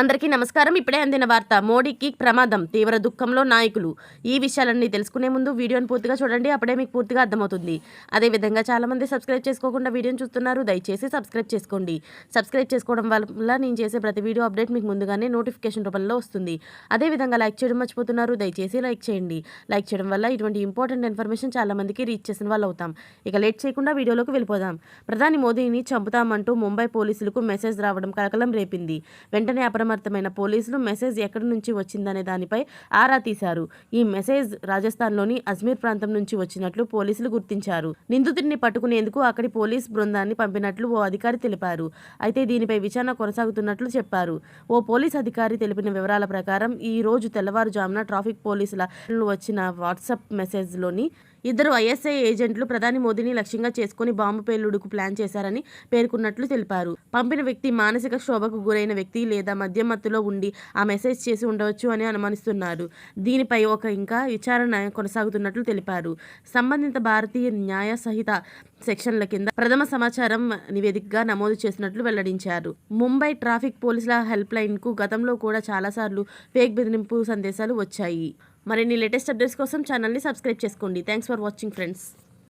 అందరికీ నమస్కారం. ఇప్పుడే అందిన వార్త. మోడీకి ప్రమాదం, తీవ్ర దుఃఖంలో నాయకులు. ఈ విషయాలన్నీ తెలుసుకునే ముందు వీడియోని పూర్తిగా చూడండి. అప్పుడే మీకు పూర్తిగా అర్థమవుతుంది. అదేవిధంగా చాలామంది సబ్స్క్రైబ్ చేసుకోకుండా వీడియోని చూస్తున్నారు. దయచేసి సబ్స్క్రైబ్ చేసుకోండి. సబ్స్క్రైబ్ చేసుకోవడం వల్ల నేను చేసే ప్రతి వీడియో అప్డేట్ మీకు ముందుగానే నోటిఫికేషన్ రూపంలో వస్తుంది. అదేవిధంగా లైక్ చేయడం మర్చిపోతున్నారు. దయచేసి లైక్ చేయండి. లైక్ చేయడం వల్ల ఇటువంటి ఇంపార్టెంట్ ఇన్ఫర్మేషన్ చాలామందికి రీచ్ చేసిన వాళ్ళు అవుతాం. ఇక లేట్ చేయకుండా వీడియోలోకి వెళ్ళిపోదాం. ప్రధాని మోదీని చంపుతామంటూ ముంబై పోలీసులకు మెసేజ్ రావడం కలకలం రేపింది. వెంటనే అప్రమత్తమైన పోలీసులు మెసేజ్ ఎక్కడి నుంచి వచ్చిందనే దానిపై ఆరా తీశారు. ఈ మెసేజ్ రాజస్థాన్లోని అజ్మీర్ ప్రాంతం నుంచి వచ్చినట్లు పోలీసులు గుర్తించారు. నిందితుడిని పట్టుకునేందుకు అక్కడి పోలీస్ బృందాన్ని పంపినట్లు ఓ అధికారి తెలిపారు. అయితే దీనిపై విచారణ కొనసాగుతున్నట్లు చెప్పారు. ఓ పోలీస్ అధికారి తెలిపిన వివరాల ప్రకారం ఈ రోజు తెల్లవారుజామున ట్రాఫిక్ పోలీసుల వచ్చిన వాట్సాప్ మెసేజ్లోని ఇద్దరు ఐఎస్ఐ ఏజెంట్లు ప్రధాని మోదీని లక్ష్యంగా చేసుకుని బాంబు పేలుడుకు ప్లాన్ చేశారని పేర్కొన్నట్లు తెలిపారు. పంపిన వ్యక్తి మానసిక క్షోభకు గురైన వ్యక్తి లేదా మద్యం మత్తులో ఉండి ఆ మెసేజ్ చేసి ఉండవచ్చు అని అనుమానిస్తున్నారు. దీనిపై ఇంకా విచారణ కొనసాగుతున్నట్లు తెలిపారు. సంబంధిత భారతీయ న్యాయ సంహిత సెక్షన్ల కింద ప్రథమ సమాచారం నివేదికగా నమోదు చేసినట్లు వెల్లడించారు. ముంబై ట్రాఫిక్ పోలీసుల హెల్ప్ లైన్ కు గతంలో కూడా చాలాసార్లు ఫేక్ బెదిరింపు సందేశాలు వచ్చాయి. మరిన్ని లేటెస్ట్ అప్డేట్స్ కోసం ఛానల్ని సబ్స్క్రైబ్ చేసుకోండి. Thanks for watching friends.